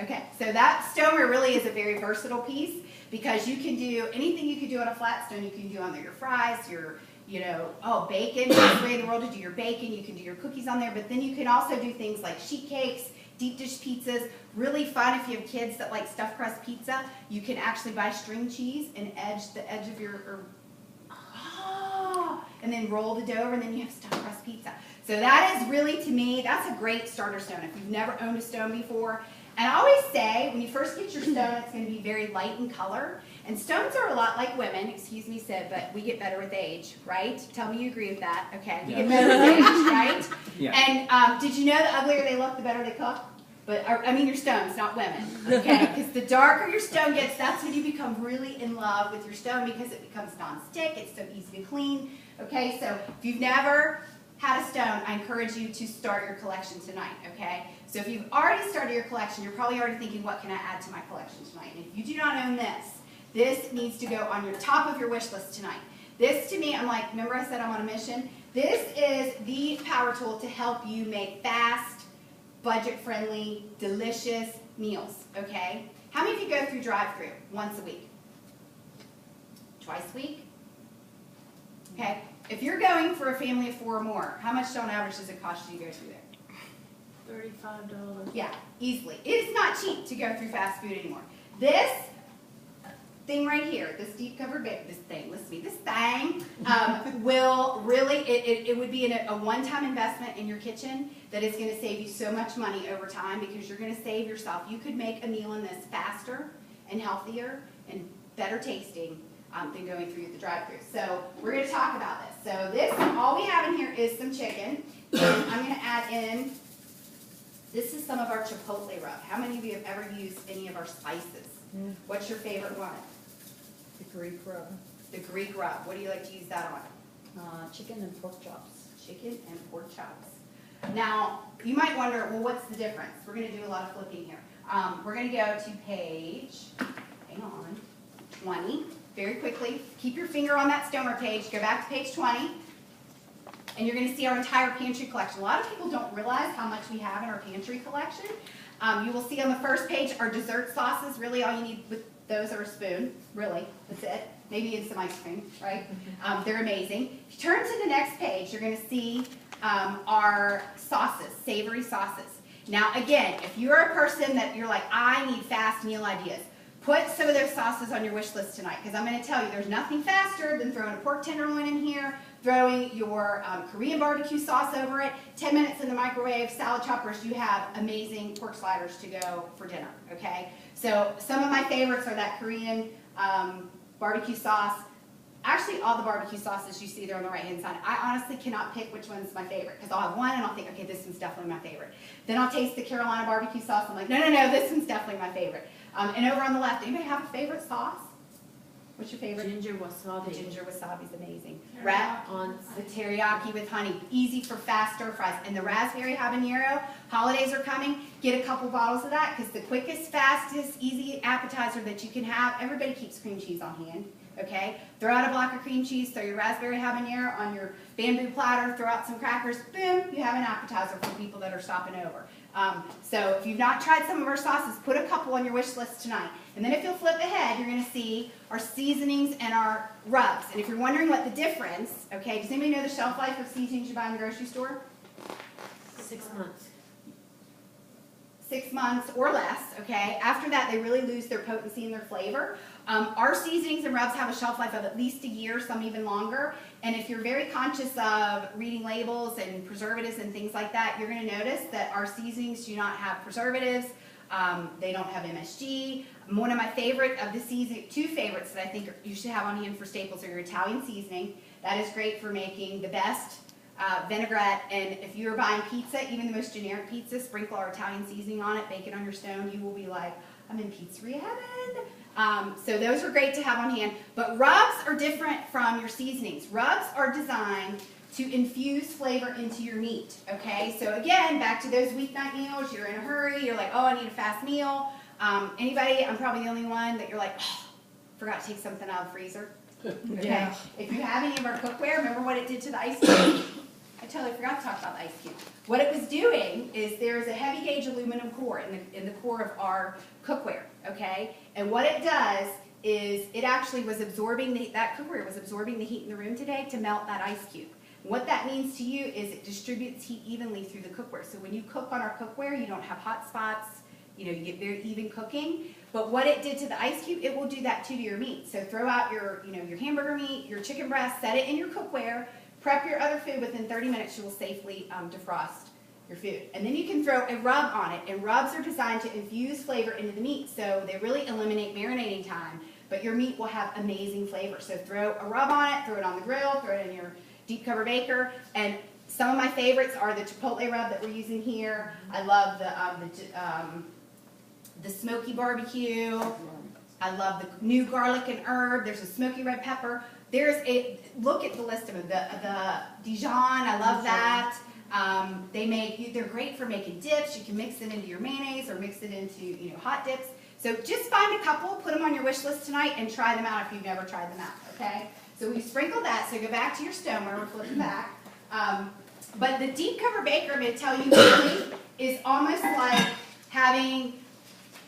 Okay, so that stoner really is a very versatile piece because you can do anything you can do on a flat stone. You can do on there your fries, your, bacon. That's the way in the world to do your bacon. You can do your cookies on there, but then you can also do things like sheet cakes, deep dish pizzas. Really fun if you have kids that like stuffed crust pizza. You can actually buy string cheese and edge the edge of your, and then roll the dough over, and then you have stuffed crust pizza. So that is really, to me, that's a great starter stone if you've never owned a stone before. And I always say, when you first get your stone, it's going to be very light in color. And stones are a lot like women, excuse me, Sid, but we get better with age, right? Tell me you agree with that. Okay, we get better with age, right? Yeah. And did you know the uglier they look, the better they cook? But I mean your stones, not women, okay? Because the darker your stone gets, that's when you become really in love with your stone because it becomes non-stick, it's so easy to clean, okay? So if you've never had a stone, I encourage you to start your collection tonight, okay? So if you've already started your collection, you're probably already thinking, what can I add to my collection tonight? And if you do not own this, this needs to go on your top of your wish list tonight. This, to me, I'm like, remember I said I'm on a mission? This is the power tool to help you make fast, budget-friendly, delicious meals, okay? How many of you go through drive-thru once a week? Twice a week? Okay, if you're going for a family of 4 or more, how much on average does it cost you to go through there? $35. Yeah, easily. It is not cheap to go through fast food anymore. This thing right here, this deep covered bake, this thing will really, it would be a one-time investment in your kitchen that is going to save you so much money over time because you're going to save yourself. You could make a meal in this faster and healthier and better tasting than going through the drive-thru. So we're going to talk about this. So this, all we have in here is some chicken. And I'm going to add in, this is some of our chipotle rub. How many of you have ever used any of our spices? What's your favorite one? The Greek rub. The Greek rub. What do you like to use that on? Chicken and pork chops. Chicken and pork chops. Now, you might wonder, well, what's the difference? We're going to do a lot of flipping here. We're going to go to page, hang on, 20. Very quickly. Keep your finger on that stoner page. Go back to page 20. And you're going to see our entire pantry collection. A lot of people don't realize how much we have in our pantry collection. You will see on the first page our dessert sauces. Really, all you need with those are a spoon. Really, that's it. Maybe and some ice cream, right? They're amazing. If you turn to the next page, you're going to see our sauces, savory sauces. Now, again, if you're a person that you're like, I need fast meal ideas, put some of those sauces on your wish list tonight, because I'm going to tell you there's nothing faster than throwing a pork tenderloin in here, throwing your Korean barbecue sauce over it, 10 minutes in the microwave, salad choppers, you have amazing pork sliders to go for dinner, okay? So some of my favorites are that Korean barbecue sauce. Actually, all the barbecue sauces you see there on the right-hand side, I honestly cannot pick which one's my favorite, because I'll have one and I'll think, okay, this one's definitely my favorite. Then I'll taste the Carolina barbecue sauce, I'm like, no, this one's definitely my favorite. And over on the left, anybody have a favorite sauce? What's your favorite? Ginger wasabi. The ginger wasabi is amazing. On the teriyaki with honey, easy for fast stir fries. And the raspberry habanero, holidays are coming. Get a couple bottles of that because the quickest, fastest, easy appetizer that you can have. Everybody keeps cream cheese on hand. Okay, throw out a block of cream cheese, throw your raspberry habanero on your bamboo platter, throw out some crackers, boom, you have an appetizer for people that are stopping over. So if you've not tried some of our sauces, put a couple on your wish list tonight. And then if you'll flip ahead, you're going to see our seasonings and our rubs. And if you're wondering what the difference, okay, does anybody know the shelf life of seasonings you buy in the grocery store? 6 months. 6 months or less, okay? After that, they really lose their potency and their flavor. Our seasonings and rubs have a shelf life of at least a year, some even longer. And if you're very conscious of reading labels and preservatives and things like that, you're going to notice that our seasonings do not have preservatives. They don't have MSG. One of my favorite of the season, 2 favorites that I think you should have on hand for staples are your Italian seasoning. That is great for making the best vinaigrette, and if you're buying pizza, even the most generic pizza, sprinkle our Italian seasoning on it, bake it on your stone, you will be like, I'm in pizzeria heaven. So those are great to have on hand, but rubs are different from your seasonings. Rubs are designed to infuse flavor into your meat, okay? So again, back to those weeknight meals, you're in a hurry, you're like, oh, I need a fast meal. Anybody, I'm probably the only one that you're like, oh, forgot to take something out of the freezer. Okay. Yeah. If you have any of our cookware, remember what it did to the ice cream? I totally forgot to talk about the ice cube. What it was doing is there's a heavy gauge aluminum core in the core of our cookware, okay? And what it does is it actually was absorbing, that cookware was absorbing the heat in the room today to melt that ice cube. What that means to you is it distributes heat evenly through the cookware. So when you cook on our cookware, you don't have hot spots, you know, you get very even cooking. But what it did to the ice cube, it will do that too to your meat. So throw out your, you know, your hamburger meat, your chicken breast, set it in your cookware, prep your other food. Within 30 minutes, you will safely defrost your food. And then you can throw a rub on it. And rubs are designed to infuse flavor into the meat. So they really eliminate marinating time. But your meat will have amazing flavor. So throw a rub on it, throw it on the grill, throw it in your deep cover baker. And some of my favorites are the chipotle rub that we're using here. I love the smoky barbecue. I love the new garlic and herb. There's a smoky red pepper. There's a, look at the list of them. The Dijon, I love that. They're great for making dips. You can mix it into your mayonnaise or mix it into, you know, hot dips. So just find a couple, put them on your wish list tonight, and try them out if you've never tried them out, okay? So we sprinkled that, so go back to your stoneware, we're flipping back. But the deep cover baker, I'm going to tell you, really, is almost like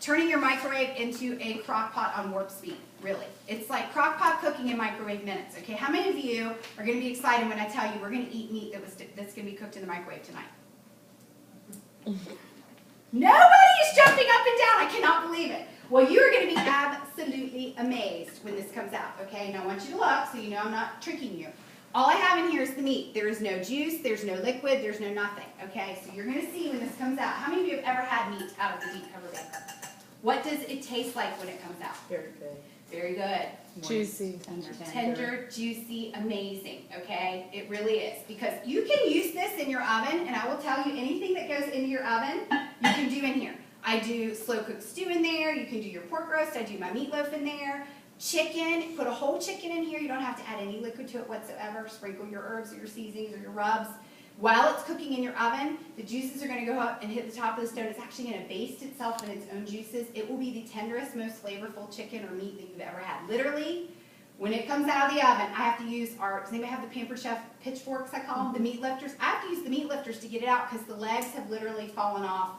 turning your microwave into a crock pot on warp speed, really. It's like crock pot cooking in microwave minutes, okay? How many of you are going to be excited when I tell you we're going to eat meat that's going to be cooked in the microwave tonight? Nobody is jumping up and down. I cannot believe it. Well, you are going to be absolutely amazed when this comes out, okay? Now, I want you to look so you know I'm not tricking you. All I have in here is the meat. There is no juice. There's no liquid. There's no nothing, okay? So you're going to see when this comes out. How many of you have ever had meat out of the deep cover baker? What does it taste like when it comes out? Very good. Very good. Juicy. Tender, juicy, amazing, okay? It really is. Because you can use this in your oven, and I will tell you anything that goes into your oven, you can do in here. I do slow cooked stew in there. You can do your pork roast. I do my meatloaf in there. Chicken, put a whole chicken in here. You don't have to add any liquid to it whatsoever. Sprinkle your herbs or your seasonings or your rubs. While it's cooking in your oven, the juices are going to go up and hit the top of the stove. It's actually going to baste itself in its own juices. It will be the tenderest, most flavorful chicken or meat that you've ever had. Literally, when it comes out of the oven, I have to use does anybody have the Pampered Chef pitchforks, I call them, the meat lifters? I have to use the meat lifters to get it out because the legs have literally fallen off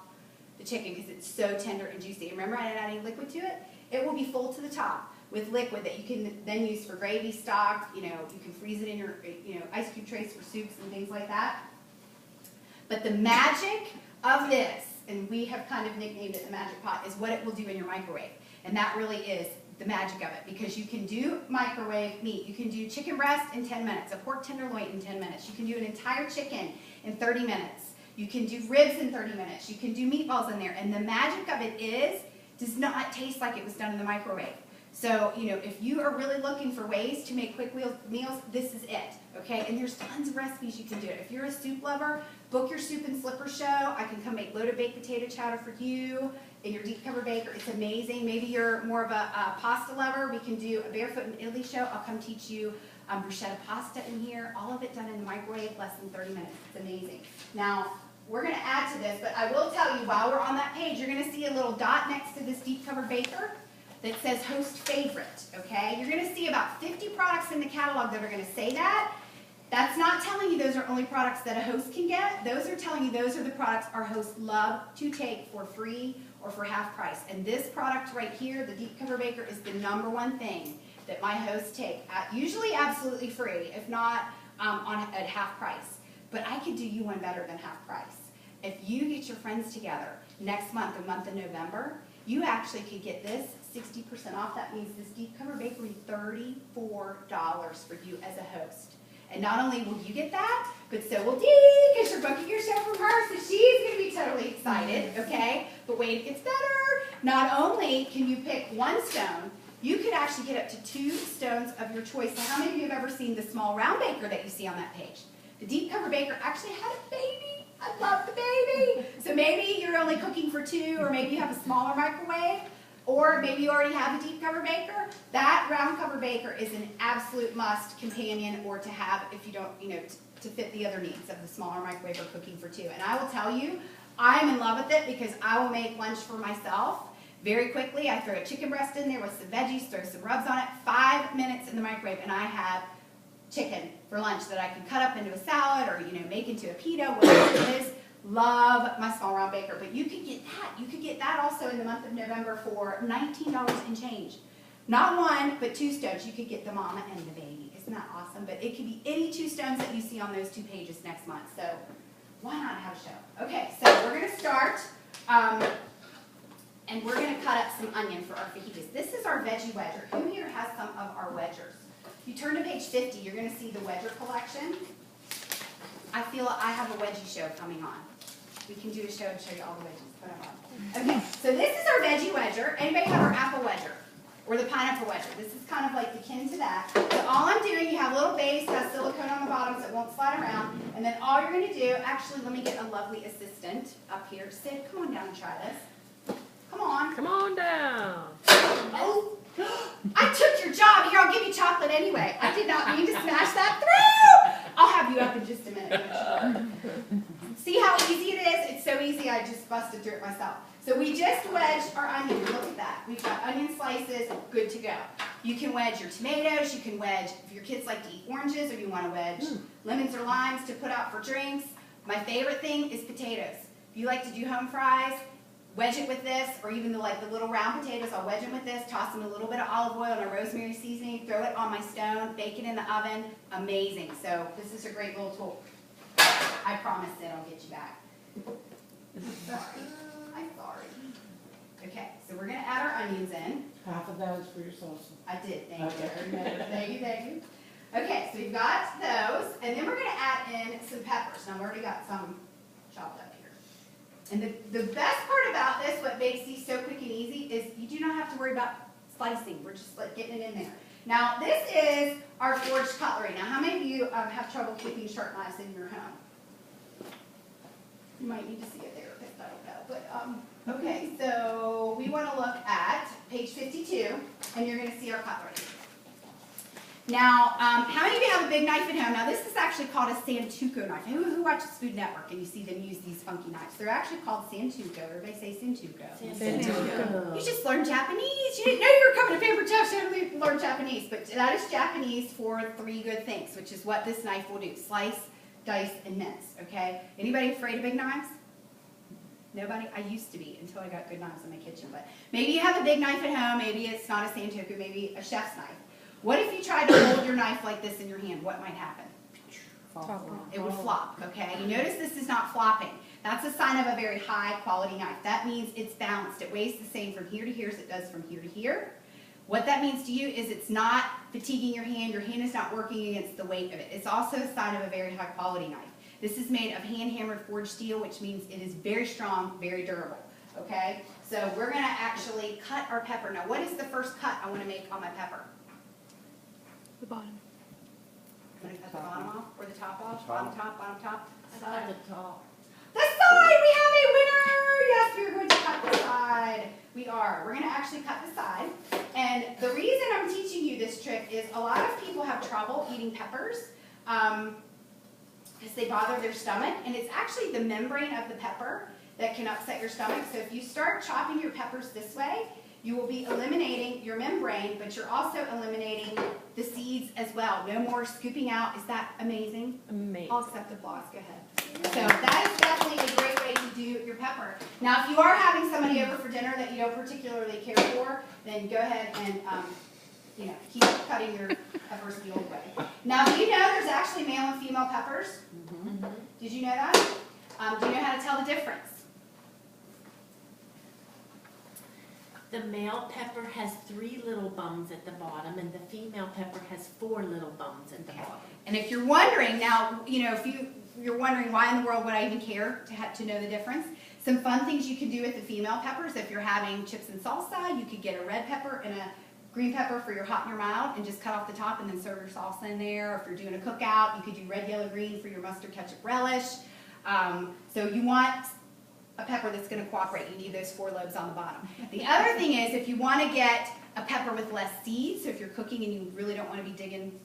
the chicken because it's so tender and juicy. Remember, I didn't add any liquid to it? It will be full to the top with liquid that you can then use for gravy, stock. You know, you can freeze it in your ice cube trays for soups and things like that. But the magic of this, and we have kind of nicknamed it the magic pot, is what it will do in your microwave. And that really is the magic of it, because you can do microwave meat. You can do chicken breast in 10 minutes, a pork tenderloin in 10 minutes. You can do an entire chicken in 30 minutes. You can do ribs in 30 minutes. You can do meatballs in there. And the magic of it does not taste like it was done in the microwave. So, you know, if you are really looking for ways to make quick meals, this is it, okay? And there's tons of recipes you can do it. If you're a soup lover, book your soup and slipper show. I can come make loaded baked potato chowder for you in your deep cover baker. It's amazing. Maybe you're more of a pasta lover. We can do a barefoot in Italy show. I'll come teach you bruschetta pasta in here. All of it done in the microwave, less than 30 minutes. It's amazing. Now, we're going to add to this, but I will tell you, while we're on that page, you're going to see a little dot next to this deep cover baker that says host favorite, okay? You're going to see about 50 products in the catalog that are going to say that. That's not telling you those are only products that a host can get. Those are telling you those are the products our hosts love to take for free or for half price. And this product right here, the deep cover baker, is the #1 thing that my hosts take, usually absolutely free, if not at half price. But I could do you one better than half price. If you get your friends together next month, the month of November, you actually could get this 60% off. That means this deep cover baker will be $34 for you as a host. And not only will you get that, but so will Dee, because you're booking your show from her, so she's going to be totally excited, okay? But wait, it gets better. Not only can you pick one stone, you could actually get up to 2 stones of your choice. So how many of you have ever seen the small round baker that you see on that page? The deep cover baker actually had a baby. I love the baby. So maybe you're only cooking for 2, or maybe you have a smaller microwave, or maybe you already have a deep cover baker. That round cover baker is an absolute must companion, or to have if you don't, to fit the other needs of the smaller microwave or cooking for 2. And I will tell you, I'm in love with it because I will make lunch for myself very quickly. I throw a chicken breast in there with some veggies, throw some rubs on it, 5 minutes in the microwave, and I have chicken for lunch that I can cut up into a salad or, you know, make into a pita, whatever it is. Love my small round baker, but you could get that. You could get that also in the month of November for $19 and change. Not one, but 2 stones. You could get the mama and the baby. Isn't that awesome? But it could be any 2 stones that you see on those 2 pages next month. So why not have a show? Okay, so we're going to start, and we're going to cut up some onion for our fajitas. This is our veggie wedger. Who here has some of our wedgers? If you turn to page 50, you're going to see the wedger collection. I feel I have a wedgie show coming on. We can do a show and show you all the wedges. Put them on. Okay, so this is our veggie wedger. Anybody have our apple wedger? Or the pineapple wedger? This is kind of like akin to that. So all I'm doing, you have a little base, has silicone on the bottom so it won't slide around. And then all you're going to do, actually let me get a lovely assistant up here. Sid, come on down and try this. Come on. Come on down. Oh, I took your job. Here, I'll give you chocolate anyway. I did not mean to smash that through. I'll have you up in just a minute. See how easy it is? It's so easy, I just busted through it myself. So we just wedged our onion. Look at that. We've got onion slices, good to go. You can wedge your tomatoes. You can wedge, if your kids like to eat oranges or you want to wedge lemons or limes to put out for drinks. My favorite thing is potatoes. If you like to do home fries, wedge it with this, or even the little round potatoes, I'll wedge them with this, toss them in a little bit of olive oil and a rosemary seasoning, throw it on my stone, bake it in the oven. Amazing. So this is a great little tool. I promise that I'll get you back. Sorry. I'm sorry. Okay, so we're going to add our onions in. Half of that is for your salsa. I did, thank Okay. you. Thank you, thank you. Okay, so we've got those, and then we're going to add in some peppers. Now, I've already got some chopped up here. And the best part about this, what makes these so quick and easy, is you do not have to worry about slicing. We're just like getting it in there. Now, this is our forged cutlery. Now, how many of you have trouble keeping sharp knives in your home? You might need to see a therapist, I don't know. But, okay, so we want to look at page 52, and you're going to see our cutlery. Now, how many of you have a big knife at home? Now, this is actually called a Santoku knife. Who watches Food Network and you see them use these funky knives? They're actually called Santoku. Everybody say Santoku. Santoku. You just learned Japanese. You didn't know you were coming to Paper Chefs. You didn't learn Japanese. But that is Japanese for 3 good things, which is what this knife will do. Slice, dice, and mince, okay? Anybody afraid of big knives? Nobody? I used to be until I got good knives in my kitchen. But maybe you have a big knife at home. Maybe it's not a Santoku. Maybe a chef's knife. What if you tried to hold your knife like this in your hand? What might happen? It would flop, okay? You notice this is not flopping. That's a sign of a very high quality knife. That means it's balanced. It weighs the same from here to here as it does from here to here. What that means to you is it's not fatiguing your hand is not working against the weight of it. It's also a sign of a very high quality knife. This is made of hand-hammered forged steel, which means it is very strong, very durable, okay? So we're gonna actually cut our pepper. Now, what is the first cut I wanna make on my pepper? The bottom. I'm gonna cut the bottom off, or the top off, bottom top, side. At the top. The side, we have a winner! Yes, we're going to cut the side. We are. We're going to actually cut the side. And the reason I'm teaching you this trick is a lot of people have trouble eating peppers because they bother their stomach. And it's actually the membrane of the pepper that can upset your stomach. So if you start chopping your peppers this way, you will be eliminating your membrane, but you're also eliminating the seeds as well. No more scooping out. Is that amazing? Amazing. I'll accept applause. Go ahead. So that is definitely a great way to do your pepper. Now, if you are having somebody over for dinner that you don't particularly care for, then go ahead and keep cutting your peppers the old way. Now, do you know there's actually male and female peppers? Mm-hmm. Did you know that? Do you know how to tell the difference? The male pepper has 3 little bums at the bottom, and the female pepper has 4 little bums at the bottom. And if you're wondering now, if you're wondering why in the world would I even care to know the difference, some fun things you can do with the female peppers. If you're having chips and salsa, you could get a red pepper and a green pepper for your hot and your mild, and just cut off the top and then serve your salsa in there. Or if you're doing a cookout, you could do red, yellow, green for your mustard, ketchup, relish. So you want a pepper that's going to cooperate. You need those 4 lobes on the bottom. The other thing is if you want to get a pepper with less seeds, so if you're cooking and you really don't want to be digging